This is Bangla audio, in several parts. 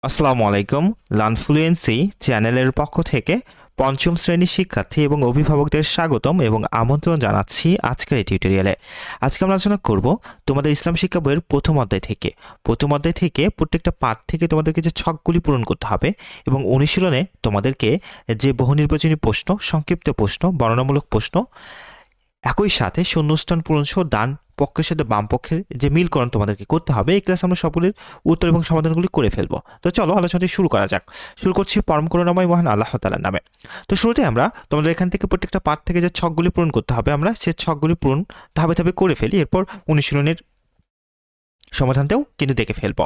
আসসালামু আলাইকুম। লার্নফ্লুয়েন্সি চ্যানেলের পক্ষ থেকে পঞ্চম শ্রেণীর শিক্ষার্থী এবং অভিভাবকদের স্বাগতম এবং আমন্ত্রণ জানাচ্ছি আজকের এই টিউটোরিয়ালে। আজকে আমরা আলোচনা করব তোমাদের ইসলাম শিক্ষা বইয়ের প্রথম অধ্যায় থেকে প্রত্যেকটা পাঠ থেকে তোমাদেরকে যে ছকগুলি পূরণ করতে হবে এবং অনুশীলনে তোমাদেরকে যে বহুনির্বাচনী প্রশ্ন, সংক্ষিপ্ত প্রশ্ন, বর্ণনামূলক প্রশ্ন, একই সাথে শূন্যস্থান পূরণ সহ ডান পক্ষের সাথে বাম পক্ষের যে মিলকরণ তোমাদেরকে করতে হবে, এই ক্লাসে আমরা সকলের উত্তর এবং সমাধানগুলি করে ফেলবো। তো চলো আলোচনাটি শুরু করা যাক। শুরু করছি পরম করুণাময় মহান আল্লাহ তাআলার নামে। তো শুরুতে আমরা তোমাদের এখান থেকে প্রত্যেকটা পাঠ থেকে যে ছকগুলি পূরণ করতে হবে, আমরা সেই ছকগুলি পূরণ ধাপে ধাপে করে ফেলি, এরপর অনুশীলনের সমাধানটাও কিন্তু দেখে ফেলবো।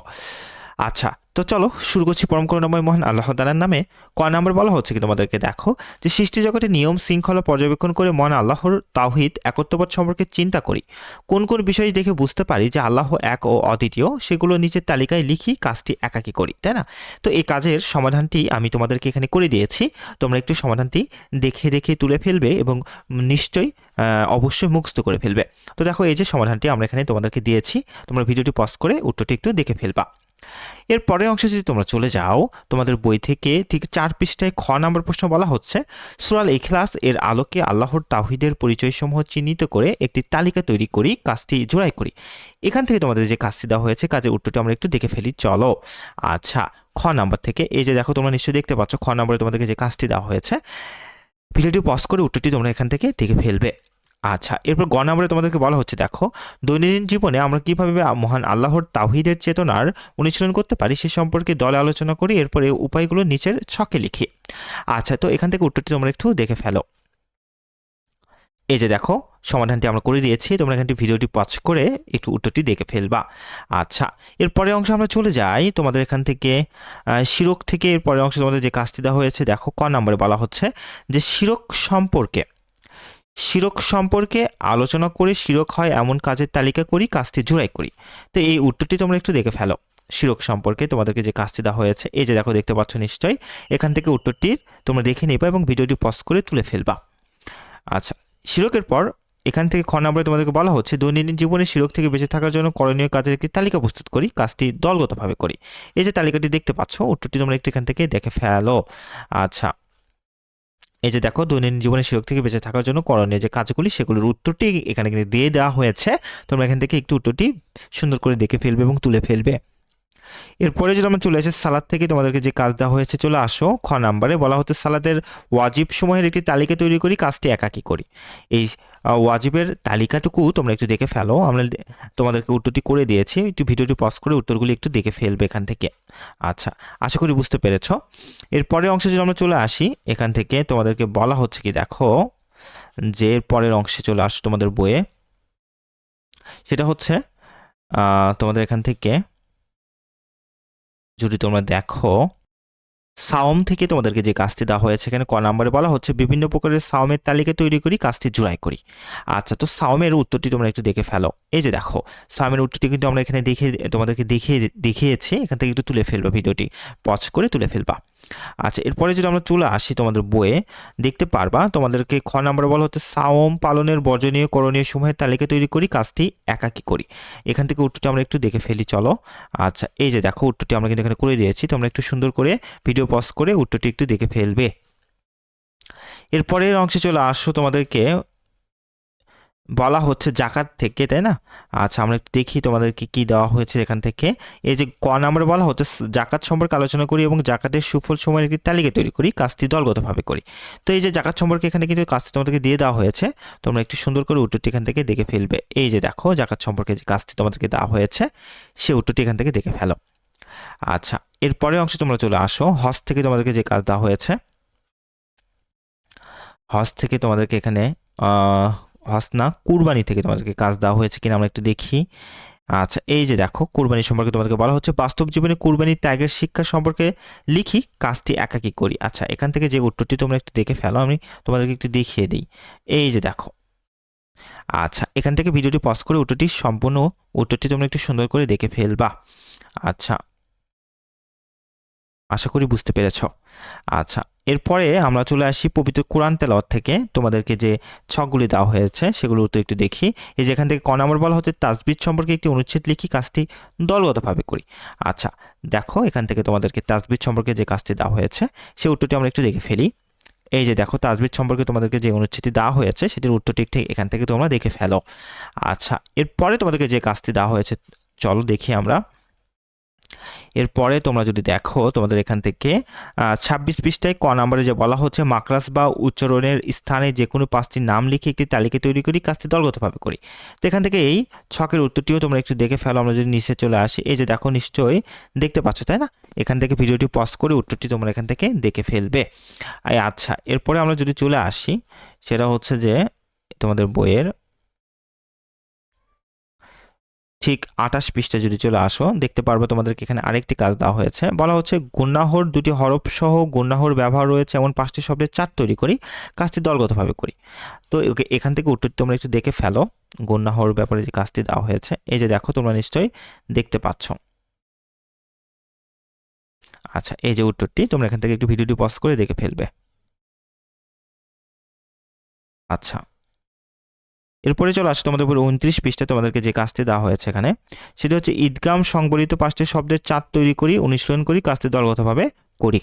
আচ্ছা, তো চলো শুরু করছি পরম করুণাময় মহান আল্লাহ তাআলার নামে। ক নাম্বার বলা হচ্ছে কি তোমাদেরকে, দেখো যে সৃষ্টি জগতে নিয়ম শৃঙ্খলা পর্যবেক্ষণ করে মহান আল্লাহর তাওহীদ একত্ববাদ সম্পর্কে চিন্তা করি। কোন কোন বিষয় দেখে বুঝতে পারি যে আল্লাহ এক ও অদ্বিতীয়, সেগুলো নিচের তালিকায় লিখি, কাজটি একাকী করি, তাই না? তো এই কাজের সমাধানটি আমি তোমাদেরকে এখানে করে দিয়েছি। তোমরা একটু সমাধানটি দেখে দেখে তুলে ফেলবে এবং নিশ্চয়ই অবশ্যই মুখস্থ করে ফেলবে। তো দেখো এই যে সমাধানটি আমরা এখানে তোমাদেরকে দিয়েছি, তোমরা ভিডিওটি পজ করে উত্তরটি একটু দেখে ফেলবা। এর পরের অংশে যদি তোমরা চলে যাও, তোমাদের বই থেকে ঠিক 4 পৃষ্ঠায় খ নাম্বার প্রশ্ন বলা হচ্ছে, সূরা ইখলাস এর আলোকে আল্লাহর তাওহীদের পরিচয়সমূহ চিহ্নিত করে একটি তালিকা তৈরি করি, কাজটি জোড়াই করি। এখান থেকে তোমাদের যে কাজটি দেওয়া হয়েছে, কাজের উত্তরটি আমরা একটু দেখে ফেলি, চলো। আচ্ছা, খ নাম্বার থেকে এই যে দেখো, তোমরা নিশ্চয়ই দেখতে পাচ্ছ খ নাম্বারে তোমাদেরকে যে কাজটি দেওয়া হয়েছে, ভিডিওটি পজ করে উত্তরটি তোমরা এখান থেকে দেখে ফেলবে। আচ্ছা, এরপর গ নম্বরে তোমাদেরকে বলা হচ্ছে, দেখো দৈনন্দিন জীবনে আমরা কিভাবে মহান আল্লাহর তাওহীদের চেতনার অনুশীলন করতে পারি সে সম্পর্কে দলে আলোচনা করি, এরপরে উপায়গুলো নিচের ছকে লিখি। আচ্ছা, তো এখান থেকে উত্তরটি তোমরা একটু দেখে ফেলো। এই যে দেখো সমাধানটি আমরা করে দিয়েছি, তোমরা এখানটি ভিডিওটি পজ করে একটু উত্তরটি দেখে ফেলবা। আচ্ছা, এরপরে অংশ আমরা চলে যাই তোমাদের এখান থেকে শিরক থেকে। এরপরের অংশে তোমাদের যে কাজটি দেওয়া হয়েছে, দেখো ক নম্বরে বলা হচ্ছে যে শিরক সম্পর্কে আলোচনা করে শিরক হয় এমন কাজের তালিকা করি, কাজটি জোড়াই করি। তো এই উত্তরটি তোমরা একটু দেখে ফেলো। শিরক সম্পর্কে তোমাদেরকে যে কাজটি দেওয়া হয়েছে, এই যে দেখো দেখতে পাচ্ছ নিশ্চয়ই, এখান থেকে উত্তরটির তোমরা দেখে নেবা এবং ভিডিওটি পজ করে তুলে ফেলবা। আচ্ছা, শিরকের পর এখান থেকে খ নম্বরে তোমাদেরকে বলা হচ্ছে, দৈনন্দিন জীবনে শিরক থেকে বেঁচে থাকার জন্য করণীয় কাজের একটি তালিকা প্রস্তুত করি, কাজটি দলগতভাবে করি। এই যে তালিকাটি দেখতে পাচ্ছ, উত্তরটি তোমরা একটু এখান থেকে দেখে ফেলো। আচ্ছা, এই যে দেখো দৈনন্দিন জীবনে শিরক থেকে বেঁচে থাকার জন্য করণীয় যে কাজগুলি, সেগুলোর উত্তরটি এখানে কিন্তু দিয়ে দেওয়া হয়েছে। তোমরা এখান থেকে একটু উত্তরটি সুন্দর করে দেখে ফেলবে এবং তুলে ফেলবে। এরপরে যদি আমরা চলে আসি সালাদ থেকে, তোমাদেরকে যে কাজ দেওয়া হয়েছে, চলে আসো খ নাম্বারে বলা হচ্ছে, সালাদের ওয়াজিব সময়ের একটি তালিকা তৈরি করি, কাজটি একাকী করি। এই ওয়াজিবের তালিকাটুকু তোমরা একটু দেখে ফেলো, আমরা তোমাদেরকে উত্তরটি করে দিয়েছি, একটু ভিডিওটি পজ করে উত্তরগুলি একটু দেখে ফেলবে এখান থেকে। আচ্ছা, আশা করি বুঝতে পেরেছ। এরপরের অংশে যদি আমরা চলে আসি, এখান থেকে তোমাদেরকে বলা হচ্ছে কি, দেখো যে পরের অংশে চলে আসো তোমাদের বইয়ে, সেটা হচ্ছে তোমাদের এখান থেকে যদি তোমরা দেখো, সাওম থেকে তোমাদেরকে যে কাজটি দেওয়া হয়েছে, এখানে ক নম্বরে বলা হচ্ছে, বিভিন্ন প্রকারের সাওমের তালিকা তৈরি করি, কাজটি জোড়াই করি। আচ্ছা, তো সাওমের উত্তরটি তোমরা একটু দেখে ফেলো। এই যে দেখো সাওমের উত্তরটি কিন্তু আমরা এখানে তোমাদেরকে দেখিয়েছি, এখান থেকে একটু তুলে ফেলবা, ভিডিওটি পজ করে তুলে ফেলবা। আচ্ছা, এরপরে যদি আমরা চলে আসি তোমাদের বইয়ে, দেখতে পারবা তোমাদেরকে খ নম্বরে বলা হচ্ছে, সাওম পালনের বর্জনীয় করণীয় সমূহের তালিকা তৈরি করি, কাজটি একাকী করি। এখান থেকে উত্তরটি আমরা একটু দেখে ফেলি, চলো। আচ্ছা, এই যে দেখো উত্তরটি আমরা কিন্তু এখানে করে দিয়েছি, তোমরা একটু সুন্দর করে ভিডিও পজ করে উত্তরটি একটু দেখে ফেলবে। এরপরের অংশে চলে আসো, তোমাদেরকে বলা হচ্ছে জাকাত থেকে, তাই না? আচ্ছা, আমরা একটু দেখি তোমাদেরকে কি দেওয়া হয়েছে এখান থেকে। এই যে ক নম্বরে বলা হচ্ছে, জাকাত সম্পর্কে আলোচনা করি এবং জাকাতের সুফল সময়ের একটি তালিকা তৈরি করি, কাজটি দলগতভাবে করি। তো এই যে জাকাত সম্পর্কে এখানে কিন্তু কাজটি তোমাদেরকে দিয়ে দেওয়া হয়েছে, তোমরা একটু সুন্দর করে উত্তরটি এখান থেকে দেখে ফেলবে। এই যে দেখো জাকাত সম্পর্কে যে কাজটি তোমাদেরকে দেওয়া হয়েছে, সে উত্তরটি এখান থেকে দেখে ফেলো। আচ্ছা, এরপরের অংশে তোমরা চলে আসো, হজ থেকে তোমাদেরকে যে কাজ দেওয়া হয়েছে, হজ থেকে তোমাদেরকে এখানে হজ না, কুরবানি থেকে তোমাদেরকে কাজ দেওয়া হয়েছে কিনা আমরা একটু দেখি। আচ্ছা, এই যে দেখো কুরবানি সম্পর্কে তোমাদেরকে বলা হচ্ছে, বাস্তব জীবনে কুরবানি ত্যাগের শিক্ষা সম্পর্কে লিখি, কাজটি একাকী করি। আচ্ছা, এখান থেকে যে উত্তরটি তোমরা একটু দেখে ফেলো, আমি তোমাদেরকে একটু দেখিয়ে দিই। এই যে দেখো, আচ্ছা, এখান থেকে ভিডিওটি পজ করে সম্পূর্ণ উত্তরটি তোমরা একটু সুন্দর করে দেখে ফেলবা। আচ্ছা, আশা করি বুঝতে পেরেছো। আচ্ছা, এরপরে আমরা চলে আসি পবিত্র কোরআন তেলাওয়াত থেকে তোমাদেরকে যে ছকগুলি দেওয়া হয়েছে সেগুলোর উত্তর একটু দেখি। এই যেখান থেকে ক নম্বর বলা হচ্ছে তাসবিহ সম্পর্কে একটি অনুচ্ছেদ লিখি, কাজটি দলগতভাবে করি। আচ্ছা, দেখো এখান থেকে তোমাদেরকে তাসবিহ সম্পর্কে যে কাজটি দেওয়া হয়েছে সেই উত্তরটি আমরা একটু দেখে ফেলি। এই যে দেখো তাসবিহ সম্পর্কে তোমাদেরকে যে অনুচ্ছেদটি দেওয়া হয়েছে সেটির উত্তরটি ঠিক এখান থেকে তোমরা দেখে ফেলো। আচ্ছা, এরপরে তোমাদেরকে যে কাজটি দেওয়া হয়েছে চলো দেখি আমরা। এরপরে তোমরা যদি দেখো তোমাদের এখান থেকে ২৬ পৃষ্ঠায় ক নম্বরে যে বলা হচ্ছে মাকরাস বা উচ্চারণের স্থানে যে কোনো ৫টি নাম লিখে একটি তালিকা তৈরি করি, কাজটি দলগতভাবে করি। তো এখান থেকে এই ছকের উত্তরটিও তোমরা একটু দেখে ফেলো। আমরা যদি নিচে চলে আসি, এই যে দেখো নিশ্চয়ই দেখতে পাচ্ছ তাই না? এখান থেকে ভিডিওটি পজ করে উত্তরটি তোমরা এখান থেকে দেখে ফেলবে। আচ্ছা, এরপরে আমরা যদি চলে আসি সেটা হচ্ছে যে তোমাদের বইয়ের ঠিক ২৮ পৃষ্ঠায় যদি চলে আসো দেখতে পারবে তোমাদেরকে এখানে আরেকটি কাজ দেওয়া হয়েছে। বলা হচ্ছে গুণনাহর দুটি হরফ সহ গুণনাহর ব্যবহার রয়েছে এমন ৫টি শব্দের চার্ট তৈরি করি, কাজটি দলগতভাবে করি। তো এখান থেকে উত্তরটি তোমরা একটু দেখে ফেলো গুণনাহর ব্যাপারে যে কাজটি দেওয়া হয়েছে। এই যে দেখো তোমরা নিশ্চয়ই দেখতে পাচ্ছ। আচ্ছা, এই যে উত্তরটি তোমরা এখান থেকে একটু ভিডিওটি পজ করে দেখে ফেলবে। আচ্ছা, এরপরে চলে আসো তোমাদের উপর ২৯ পৃষ্ঠায় তোমাদেরকে যে কাজটি দেওয়া হয়েছে এখানে সেটা হচ্ছে ঈদগাম সংবলিত ৫টি শব্দের চার্ট তৈরি করি, অনুশীলন করি, কাজটি দলগতভাবে করি।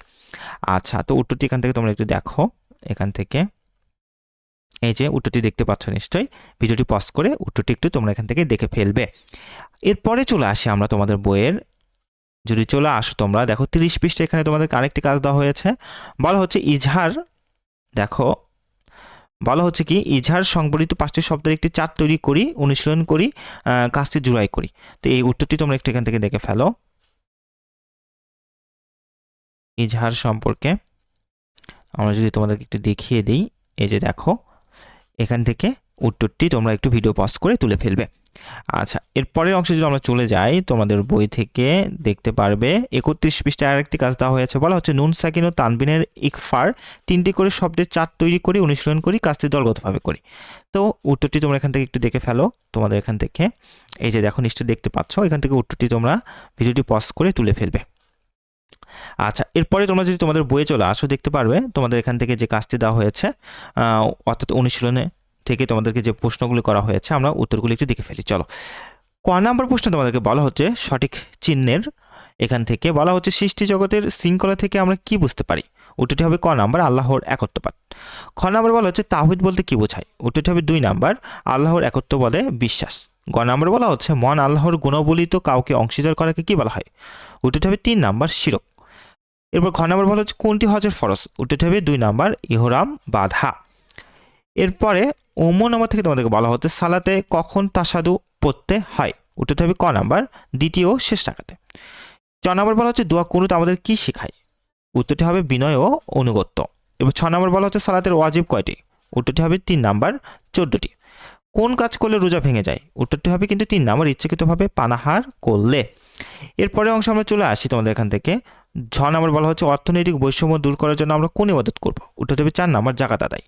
আচ্ছা, তো উত্তরটি এখান থেকে তোমরা একটু দেখো। এখান থেকে এই যে উত্তরটি দেখতে পাচ্ছ নিশ্চয়ই, ভিডিওটি পজ করে উত্তরটি একটু তোমরা এখান থেকে দেখে ফেলবে। এরপরে চলে আসি আমরা তোমাদের বইয়ের, যদি চলে আসো তোমরা দেখো ৩০ পৃষ্ঠায় এখানে তোমাদেরকে আরেকটি কাজ দেওয়া হয়েছে। বলা হচ্ছে ইজহার, দেখো বলা হচ্ছে কি ইজহার সংবলিত ৫টি শব্দের একটি চার্ট তৈরি করি, অনুশীলন করি, কাজটি জুড়াই করি। তো এই উত্তরটি তোমরা একটু এখান থেকে দেখে ফেলো। ইজহার সম্পর্কে আমরা যদি তোমাদেরকে একটু দেখিয়ে দিই, এই যে দেখো এখান থেকে উত্তরটি তোমরা একটু ভিডিও পজ করে তুলে ফেলবে। আচ্ছা, এরপরের অংশে যদি আমরা চলে যাই তোমাদের বই থেকে দেখতে পারবে ৩১ পৃষ্ঠায় আরেকটি কাজ দেওয়া হয়েছে। বলা হচ্ছে নুন সাকিন ও তানবিনের ইকফার ৩টি করে শব্দের চার্ট তৈরি করি, অনুশীলন করি, কাজটি দলগতভাবে করি। তো উত্তরটি তোমরা এখান থেকে একটু দেখে ফেলো তোমাদের এখান থেকে। এই যে দেখো নিশ্চয়ই দেখতে পাচ্ছ, এখান থেকে উত্তরটি তোমরা ভিডিওটি পজ করে তুলে ফেলবে। আচ্ছা, এরপরে তোমরা যদি তোমাদের বইয়ে চলে আসো দেখতে পারবে তোমাদের এখান থেকে যে কাজটি দেওয়া হয়েছে, অর্থাৎ অনুশীলনে থেকে তোমাদেরকে যে প্রশ্নগুলি করা হয়েছে আমরা উত্তরগুলি একটু দেখে ফেলি। চলো, ক নম্বর প্রশ্নে তোমাদেরকে বলা হচ্ছে সঠিক চিহ্নের, এখান থেকে বলা হচ্ছে সৃষ্টি জগতের শৃঙ্খলা থেকে আমরা কি বুঝতে পারি? উত্তরটি হবে ক নাম্বার আল্লাহর একত্ববাদ। খ নাম্বার বলা হচ্ছে তাওহীদ বলতে কি বোঝায়? উত্তরটি হবে ২ নাম্বার আল্লাহর একত্ববাদে বিশ্বাস। গ নাম্বার বলা হচ্ছে মন আল্লাহর গুণবলিত কাউকে অংশীদার করাকে কি বলা হয়? উত্তরটি হবে ৩ নাম্বার শিরক। এরপর ঘ নাম্বার বলা হচ্ছে কোনটি হজের ফরজ? উত্তরটি হবে ২ নাম্বার ইহরাম বাঁধা। এরপরে নম্বর থেকে তোমাদেরকে বলা হচ্ছে সালাতে কখন তাসাদু পড়তে হয়? উত্তরটি হবে ক নাম্বার দ্বিতীয় শেষ রাকাতে। চ নাম্বার বলা হচ্ছে দোয়া কুনুত আমাদের কি শেখায়? উত্তরটি হবে বিনয় ও অনুগত্য। এবার ৬ নাম্বার বলা হচ্ছে সালাতের ওয়াজিব কয়টি? উত্তরটি হবে ৩ নাম্বার ১৪টি। কোন কাজ করলে রোজা ভেঙে যায়? উত্তরটি হবে কিন্তু ৩ নাম্বার ইচ্ছাকৃতভাবে পানাহার করলে। এরপরে অংশ আমরা চলে আসি তোমাদের এখান থেকে। ৬ নাম্বার বলা হচ্ছে অর্থনৈতিক বৈষম্য দূর করার জন্য আমরা কোন ইবাদত করব? উত্তরটি হবে ৪ নাম্বার যাকাত আদায়।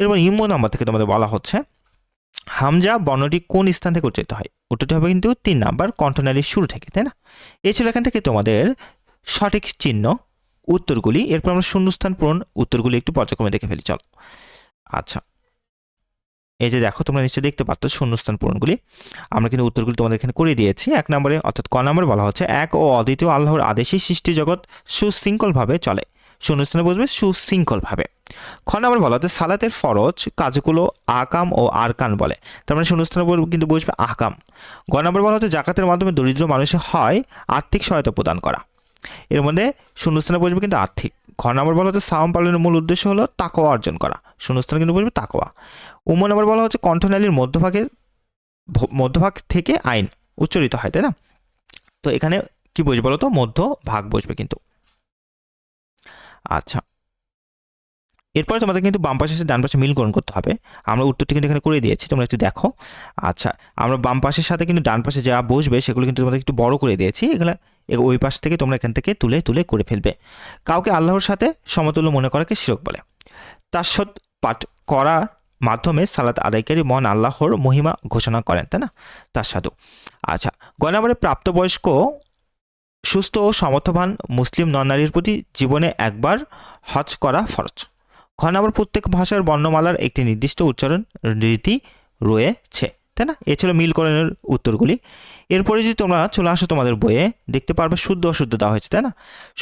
এরপর নাম্বার থেকে তোমাদের বলা হচ্ছে হামজা বর্ণটি কোন স্থান থেকে উচ্চারিত হয়? উত্তরটি হবে কিন্তু ৩ নাম্বার কণ্ঠনালীর শুরু থেকে, তাই না? এই ছিল এখান থেকে তোমাদের সঠিক চিহ্ন উত্তরগুলি। এরপর আমরা শূন্যস্থান পূরণ উত্তরগুলি একটু পর্যায়ক্রমে দেখে ফেলি। চলো, আচ্ছা, এই যে দেখো তোমরা নিশ্চয়ই দেখতে পাচ্ছ শূন্যস্থান পূরণগুলি। আমরা কিন্তু উত্তরগুলি তোমাদের এখানে করে দিয়েছি। ১ নম্বরে অর্থাৎ ক নম্বরে বলা হচ্ছে এক ও অদ্বিতীয় আল্লাহর আদেশে সৃষ্টি জগৎ সুশৃঙ্খলভাবে চলে। শূন্যস্থানে বসবে সুশৃঙ্খলভাবে। খ নম্বর বলা হচ্ছে সালাতের ফরজ কাজগুলো আকাম ও আরকান বলে, তার মানে শূন্যস্থানে কিন্তু বসবে আকাম। গ নম্বর বলা হচ্ছে জাকাতের মাধ্যমে দরিদ্র মানুষের হয় আর্থিক সহায়তা প্রদান করা, এর মধ্যে শূন্যস্থানে বসবে কিন্তু আর্থিক। ঘ নম্বর বলা হচ্ছে সাওম পালনের মূল উদ্দেশ্য হলো তাকওয়া অর্জন করা, শূন্যস্থানে কিন্তু বসবে তাকওয়া। নম্বর বলা হচ্ছে কণ্ঠনালীর মধ্যভাগ থেকে আইন উচ্চারিত হয়, তাই না? তো এখানে কি বসবে বলো তো? মধ্য ভাগ বসবে কিন্তু। আচ্ছা, এরপরে তোমাদের কিন্তু বাম পাশে ডান পাশে মিলকরণ করতে হবে। আমরা উত্তরটি কিন্তু এখানে করে দিয়েছি, তোমরা একটু দেখো। আচ্ছা, আমরা বাম পাশের সাথে কিন্তু ডান পাশে যা বসবে সেগুলো কিন্তু তোমাদের একটু বড় করে দিয়েছি। এগুলো ওই পাশ থেকে তোমরা এখান থেকে তুলে তুলে করে ফেলবে। কাউকে আল্লাহর সাথে সমতুল্য মনে করাকে শিরক বলে। তাশহাদ পাঠ করার মাধ্যমে সালাত আদায়কারী মহান আল্লাহর মহিমা ঘোষণা করেন, তাই না? তাশহাদু। আচ্ছা, গ নম্বরে প্রাপ্তবয়স্ক সুস্থ ও সমর্থবান মুসলিম নন-নারীর প্রতি জীবনে একবার হজ করা ফরজ। খ নম্বর, প্রত্যেক ভাষার বর্ণমালার একটি নির্দিষ্ট উচ্চারণ রীতি রয়েছে, তাই না? এ ছিল মিলকরণের উত্তরগুলি। এরপরে যদি তোমরা চলে আসো তোমাদের বইয়ে, দেখতে পারবে শুদ্ধ অশুদ্ধ দেওয়া হয়েছে, তাই না?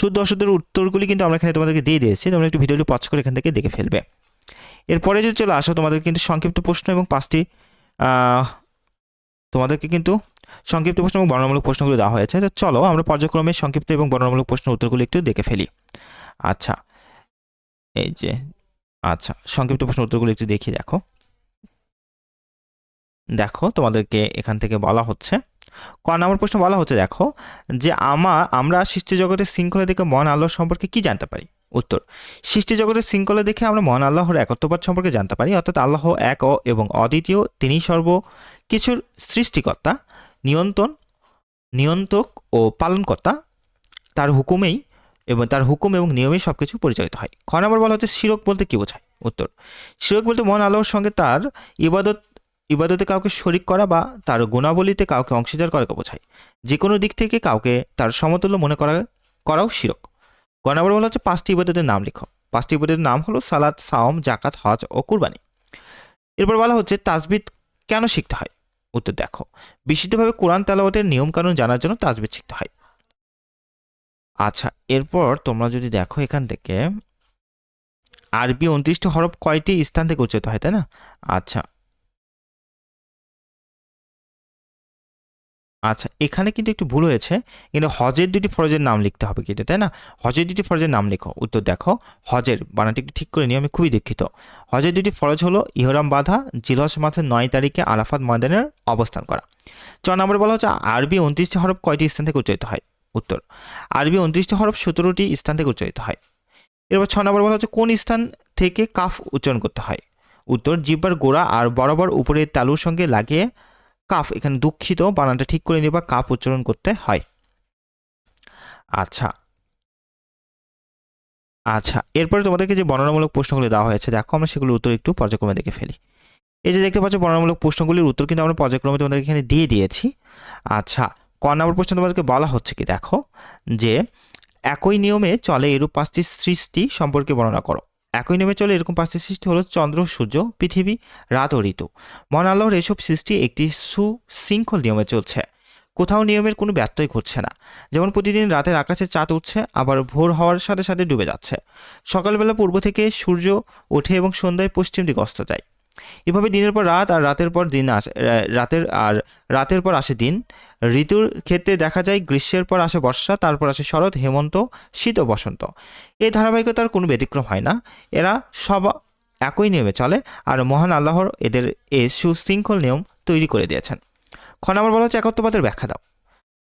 শুদ্ধ অশুদ্ধের উত্তরগুলি কিন্তু আমরা এখানে তোমাদেরকে দিয়ে দিয়েছি, তোমরা একটু ভিডিওটি পজ করে এখান থেকে দেখে ফেলবে। এরপরে যদি চলে আসো, তোমাদের কিন্তু সংক্ষিপ্ত প্রশ্ন এবং 5টি তোমাদেরকে কিন্তু সংক্ষিপ্ত প্রশ্ন এবং বর্ণনামূলক প্রশ্নগুলো দেওয়া হয়েছে। তো চলো আমরা পর্যায়ক্রমে সংক্ষিপ্ত এবং বর্ণনামূলক প্রশ্নের উত্তরগুলো একটু দেখে ফেলি। আচ্ছা, এই যে সংক্ষিপ্ত প্রশ্নের উত্তরগুলো একটু দেখি। দেখো তোমাদেরকে এখান থেকে বলা হচ্ছে, ক নম্বর প্রশ্ন বলা হচ্ছে, দেখো যে আমরা সৃষ্টি জগতের শৃঙ্খলা দেখে মহান আল্লাহ সম্পর্কে কি জানতে পারি? উত্তর, সৃষ্টি জগতের শৃঙ্খলা দেখে আমরা মহান আল্লাহর একত্ববাদ সম্পর্কে জানতে পারি, অর্থাৎ আল্লাহ এক এবং অদ্বিতীয়, তিনি সর্বকিছুর সৃষ্টিকর্তা, নিয়ন্ত্রক ও পালনকর্তা, তার হুকুম এবং নিয়মেই সবকিছু পরিচালিত হয়। খ নম্বর বলা হচ্ছে, শিরক বলতে কি বোঝায়? উত্তর, শিরক বলতে মহান আল্লাহর সঙ্গে তার ইবাদতে কাউকে শরিক করা বা তার গুণাবলীতে কাউকে অংশীদার করাকে বোঝায়। যে কোনো দিক থেকে কাউকে তার সমতুল্য মনে করাও শিরক। গ নম্বর বলা হচ্ছে, 5টি ইবাদতের নাম লিখো। 5টি ইবাদতের নাম হলো সালাত, সাওম, জাকাত, হজ ও কুরবানি। এরপর বলা হচ্ছে, তাসবিহ কেন শিখতে হয়? উত্তর, দেখো বিশুদ্ধভাবে কোরআন তেলাওয়াতের নিয়মকানুন জানার জন্য তাসবিহ শিখতে হয়। আচ্ছা, এরপর তোমরা যদি দেখো এখান থেকে, আরবি 29টি হরফ কয়টি স্থান থেকে উচ্চারিত হয়, তাই না? আচ্ছা, এখানে কিন্তু একটু ভুল হয়েছে, কিন্তু হজের 2টি ফরজের নাম লিখতে হবে কিন্তু, তাই না? হজের 2টি ফরজের নাম লিখো। উত্তর, দেখো হজের বানানটি একটু ঠিক করে নিও, আমি খুবই দুঃখিত। হজের 2টি ফরজ হলো ইহরাম বাঁধা, জিলহজ মাসের 9 তারিখে আরাফাত ময়দানের অবস্থান করা। 4 নম্বরে বলা হচ্ছে, আরবি 29টি হরফ কয়টি স্থান থেকে উচ্চারিত হয়? উত্তর, আরবি 29টি হরফ 17টি স্থান থেকে উচ্চারিত হয়। এরপর 6 নম্বর বলা হচ্ছে, কোন স্থান থেকে কাফ উচ্চারণ করতে হয়? উত্তর, জিহ্বার গোড়া আর বরাবর উপরের তালুর সঙ্গে লাগিয়ে কাফ, এখানে দুঃখিত বানানটা ঠিক করে নিবা, কাফ উচ্চারণ করতে হয়। আচ্ছা, এরপরে তোমাদেরকে যে বর্ণনামূলক প্রশ্নগুলো দেওয়া হয়েছে, দেখো আমরা সেগুলোর উত্তর একটু পর্যায়ক্রমে দেখে ফেলি। এই যে দেখতে পাচ্ছ, বর্ণনামূলক প্রশ্নগুলির উত্তর কিন্তু আমরা পর্যায়ক্রমে তোমাদেরকে এখানে দিয়ে দিয়েছি। আচ্ছা, ক নম্বর প্রশ্ন তোমাদেরকে বলা হচ্ছে কি, দেখো যে একই নিয়মে চলে এরূপ 5টি সৃষ্টি সম্পর্কে বর্ণনা করো। একই নিয়মে চলে এরকম 5টি সৃষ্টি হলো চন্দ্র, সূর্য, পৃথিবী, রাত ও ঋতু। মহান আল্লাহর এসব সৃষ্টি একটি সুশৃঙ্খল নিয়মে চলছে, কোথাও নিয়মের কোনো ব্যত্যয় ঘটছে না। যেমন প্রতিদিন রাতের আকাশে চাঁদ উঠছে, আবার ভোর হওয়ার সাথে সাথে ডুবে যাচ্ছে। সকালবেলা পূর্ব থেকে সূর্য ওঠে এবং সন্ধ্যায় পশ্চিম দিকে অস্ত যায়। এভাবে দিনের পর রাত আর রাতের পর দিন আসে, রাতের পর আসে দিন। ঋতুর ক্ষেত্রে দেখা যায় গ্রীষ্মের পর আসে বর্ষা, তারপর আসে শরৎ, হেমন্ত, শীত ও বসন্ত। এই ধারাবাহিকতার কোনো ব্যতিক্রম হয় না, এরা সব একই নিয়মে চলে, আর মহান আল্লাহর এদের সুশৃঙ্খল নিয়ম তৈরি করে দিয়েছেন। খ নম্বর বলা হচ্ছে, একত্ববাদের ব্যাখ্যা দাও।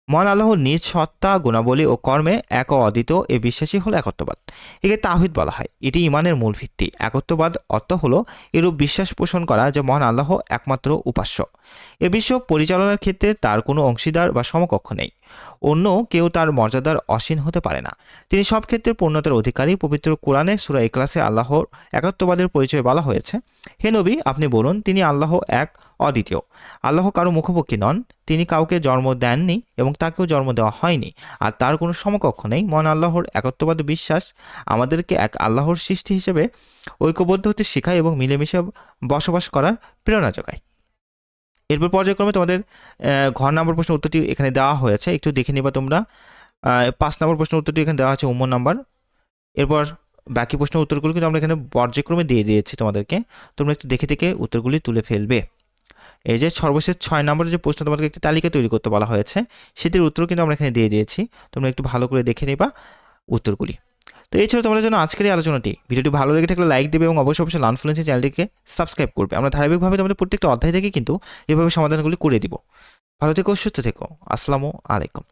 মহান আল্লাহর নিজ সত্তা, গুণাবলী ও কর্মে এক ও অদ্বিতীয় এ বিশ্বাসী হলো একত্ববাদ। একে তাওহীদ বলা হয়, এটি ইমানের মূল ভিত্তি। একত্ববাদ অর্থ হলো এরূপ বিশ্বাস পোষণ করা যে মহান আল্লাহ একমাত্র উপাস্য, এ বিশ্ব পরিচালনার ক্ষেত্রে তার কোনো অংশীদার বা সমকক্ষ নেই, অন্য কেউ তার মর্যাদার অসীন হতে পারে না, তিনি সব ক্ষেত্রে পূর্ণতার অধিকারী। পবিত্র কোরআনে সূরা ইখলাসে আল্লাহর একত্ববাদের পরিচয় বলা হয়েছে, হে নবী, আপনি বলুন, তিনি আল্লাহ এক, অদ্বিতীয়। আল্লাহ কারো মুখোমুখি নন, তিনি কাউকে জন্ম দেননি এবং তাকেও জন্ম দেওয়া হয়নি, আর তার কোনো সমকক্ষ নেই। মহান আল্লাহর একত্ববাদ বিশ্বাস আমাদেরকে এক আল্লাহর সৃষ্টি হিসেবে ঐক্যবদ্ধ হতে শেখায় এবং মিলেমিশে বসবাস করার প্রেরণা যোগায়। এরপর পর্যায়ক্রমে তোমাদের ঘ নম্বর প্রশ্নের উত্তরটি এখানে দেওয়া হয়েছে, একটু দেখে নিবা তোমরা। 5 নম্বর প্রশ্নের উত্তরটি এখানে দেওয়া আছে নাম্বার। এরপর বাকি প্রশ্নের উত্তরগুলো কিন্তু আমরা এখানে পর্যায়ক্রমে দিয়ে দিয়েছি তোমাদেরকে, তোমরা একটু দেখে দেখে উত্তরগুলি তুলে ফেলবে। এই যে সর্বশেষ 6 নম্বরের যে প্রশ্ন তোমাদেরকে একটি তালিকা তৈরি করতে বলা হয়েছে, সেটির উত্তর কিন্তু আমরা এখানে দিয়ে দিয়েছি, তোমরা একটু ভালো করে দেখে নিবা উত্তরগুলি। তো এই ছিল তোমাদের জন্য আজকের এই আলোচনাটি। ভিডিওটি ভালো লেগে থাকলে লাইক দেবে এবং অবশ্যই লার্নফ্লুয়েন্সি চ্যানেলটিকে সাবস্ক্রাইব করবে। আমরা ধারাবাহিকভাবে তোমাদের প্রত্যেকটা অধ্যায় থেকে কিন্তু এভাবে সমাধানগুলি করে দিব। ভালো থেকো, সুস্থ থেকো। আসসালামু আলাইকুম।